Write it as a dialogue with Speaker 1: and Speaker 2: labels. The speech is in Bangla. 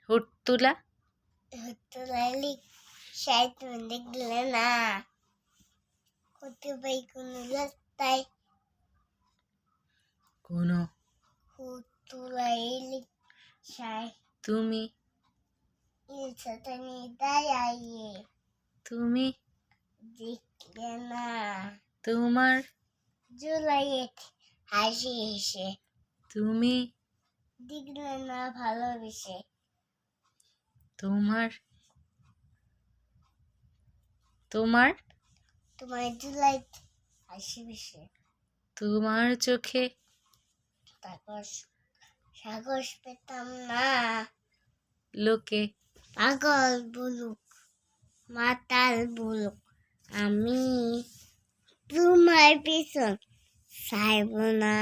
Speaker 1: হুটতুলা
Speaker 2: হুটতুলালি শায়দ দেখলে না কত বাই কোন তাই
Speaker 1: কোন
Speaker 2: হুটতুলালি শায়
Speaker 1: তুমি
Speaker 2: ইলসাতানি দায়ায়ে
Speaker 1: তুমি
Speaker 2: দেখলে না
Speaker 1: তোমার
Speaker 2: জুলাইয়েট হাসি হেসে
Speaker 1: তুমি
Speaker 2: দেখলে না ভালোবেসে
Speaker 1: তোমার তোমার
Speaker 2: তোমার জুলাইট হাসি হেসে
Speaker 1: তোমার চোখে
Speaker 2: তারপর সাহস পেতাম না
Speaker 1: লোকে
Speaker 2: পাগল বলুক মাতাল বলুক আমি তোমার পিছন চাইব না।